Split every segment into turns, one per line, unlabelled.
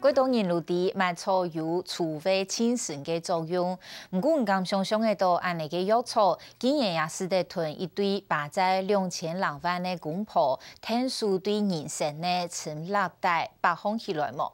过多年路地麦草有除非清神嘅作用，不过唔敢想象得到，安尼嘅药草竟然也使得囤一堆摆在2000万嘅公婆，天数对人生呢成落带把控起来么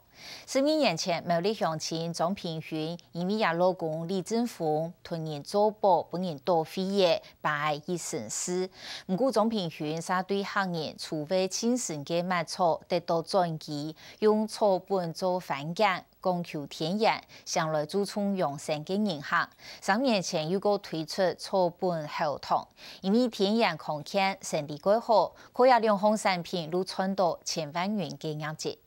？10年前，苗栗乡亲张平云因为也老公李正峰突然做保本人多肺炎，败一身死。不过张平云杀对行业除非亲神嘅麦草得到转移，用草本做番茄。供求天然，向来注重养生嘅银行。3年前有个推出草本后糖，因为天然抗菌，生理改好，可以两项产品都赚到1000万元嘅业绩。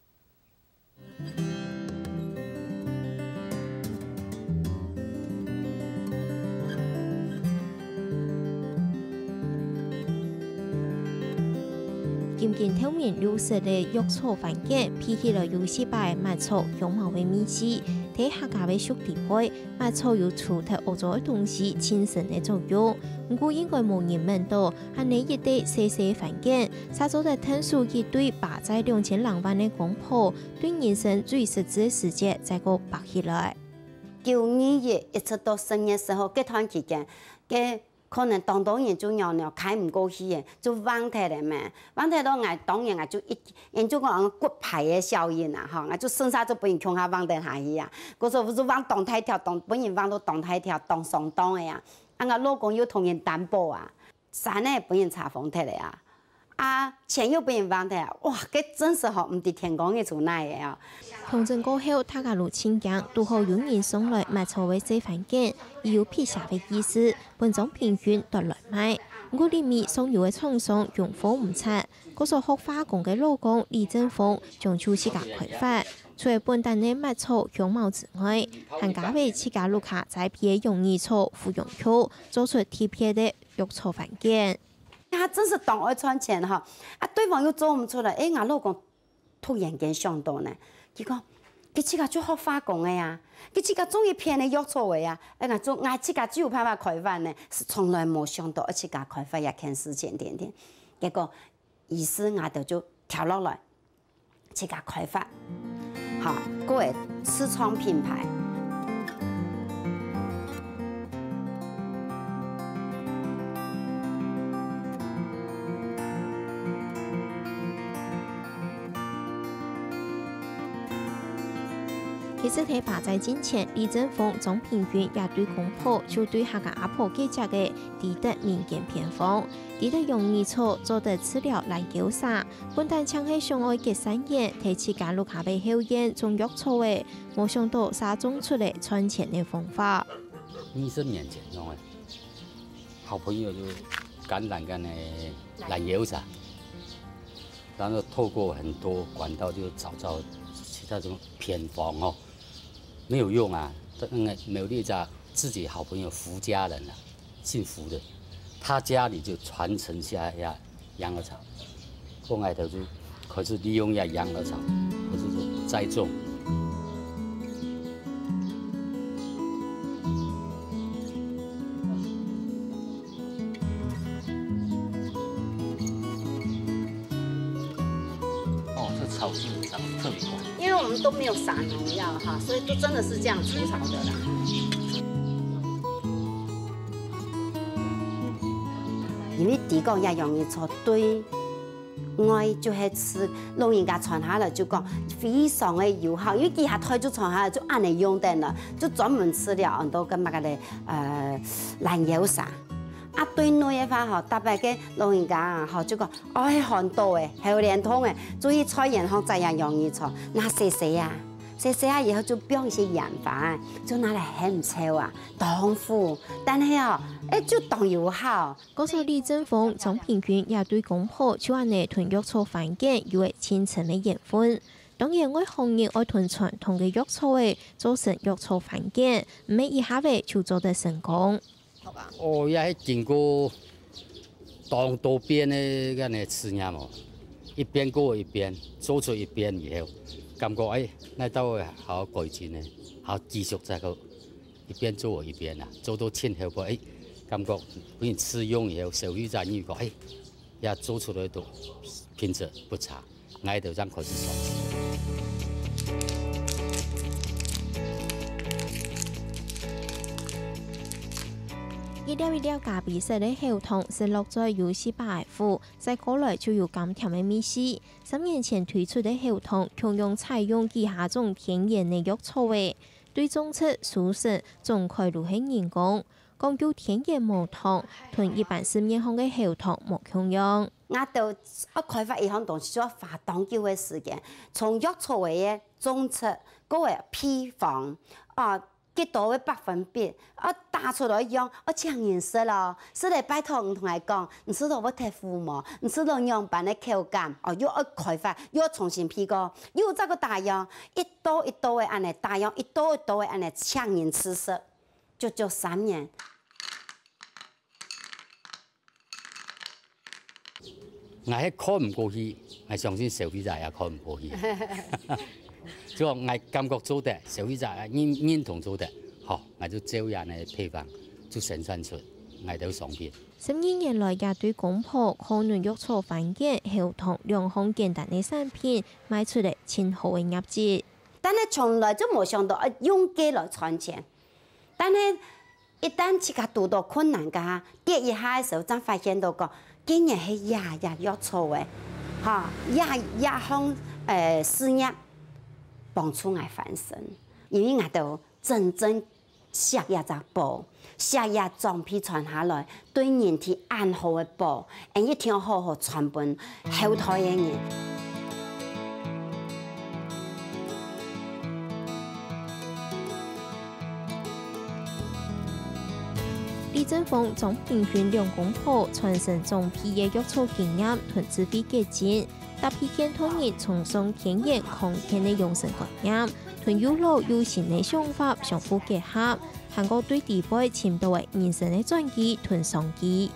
渐渐透明绿色的药草番茄，比起来有失败麦草香茅的米丝，睇客家的熟地配，麦草有除脱恶糟的东西清神的作用。不过应该无人问到，安尼一堆细细番茄，杀做的天数一堆摆在2000万的公婆，对人生最实质的时节再个摆起来。
9月一直到10月10号这段期间，可能当人就尿尿开唔过去的，就忘脱了嘛。忘脱到我当然就研究讲骨牌的效应啊，哈，我就剩下就不用强下忘得下去啊。我说我就往动态条，本人往到动态条，动上当的呀。我老公又同人担保啊，山呢本人查封脱了呀。钱又被人忘脱啊！哇，这真是好，唔是天公嘅做那嘅啊！
同镇过后，大家路清江，拄好有人送来麦草的细番茄，伊有撇下的意思，本种平均夺来卖。我里面送油的厂商用火唔差，嗰所学化工嘅老公李正峰将出自家开发，除了本地的麦草香茅之外，还加为自家路下栽培容易草腐用草，做出贴片的药草番茄。
他真是当爱赚钱哈！对方又做唔出来，我老公突然间想到呢，佢讲，佢自家做学化工的呀，佢自家种一片的药草的呀，我自家只有办法开发呢，是从来冇想到，自家开发一件事情点。结果，于是我就跳落来，自家开发，好，各位私创品牌。
其实喺摆在金钱，李正峰、张平云也对公婆就对客家阿婆计价嘅地得民间偏方，地得容易草做得治疗烂脚沙，本但抢起上爱嘅3年，提起家路下被后烟种药草嘅，冇想到沙种出嚟赚钱嘅方法。
20年前，因为好朋友就感染嘅烂药沙，然后透过很多管道就找到其他种偏方哦。没有用啊！苗栗家自己好朋友福家人啊，姓福的，他家里就传承下羊耳草，后来头就开始利用羊耳草，或者说栽种。哦，这草是长得特别快。
因为我们都没有撒农药哈，所以都真的是这样出草的啦。因为地沟也容易草对外就是吃，老人家传下来就讲非常的友好，因为几下胎就传下来就按你用的了，就专门吃了很多跟那个烂药啥。对内的话吼，特别嘅老人家啊，吼就讲爱看到的，还有连通的，注意菜园后这样容易错，那洗啊以后就不用一些养分，就拿来很臭啊，当腐，但是就当友好。
嗰时李正峰、张平云也对公婆就安尼囤药草番茄有个清晨的缘分。当然，我行业爱囤传统嘅药草诶，做成药草番茄，唔系一下子就做得成功。
哦，也经过当多边的个呢试验嘛，一边过一边，做出一边以后，感觉那都会好改进呢，好继续再个一边做一边啊，做到前后个感觉俾人试用以后，消费者如果也做出来都品质不差，我就这样开始做。
一粒一粒咖啡色的校筒是落在有西巴艾夫，再過來就有甘甜的米絲。3年前推出的校筒，同樣採用以下種天然的藥草味，對種出舒適，仲開路係人工。講究天然無糖，同一般市面上的校筒無共樣。
我到開發一項東西，需要花當久的時間，從藥草味嘅種出，嗰個配方幾多嘅100%，打出來用，搶顏色咯。所以拜託唔同嚟講，唔知道我睇父母，唔知道樣板嘅口感，又要開發，又要重新批過，又這個大樣，一刀一刀嘅安尼大樣，一刀一刀嘅安尼搶顏吃色，就做3年。
我係看唔過去，我相信消費者也看唔過去。就我感覺做得，消費者認同做得，好，我就照樣嘅配方就生產出，我都上邊。
12年來也對公婆可能藥草反應校筒2項簡單嘅產品賣出嚟前好嘅業績。
但係從來就冇想到用機來賺錢，但係一旦自己遇到困難㗎，跌一下嘅時候，真發現到個竟然係日藥草嘅，日項事業。幫助我翻身，因為我都真正食一隻寶，食一裝批傳下來，對人體安好嘅寶，一定要好好傳本後台嘅人。
李正峰將平均2公婆傳承裝批嘅藥草經驗同智慧結晶。搭配健康人崇尚天然抗菌的養生觀念，同有老有新的想法相互結合，韓國對地位潛到嘅人生的轉機同商機。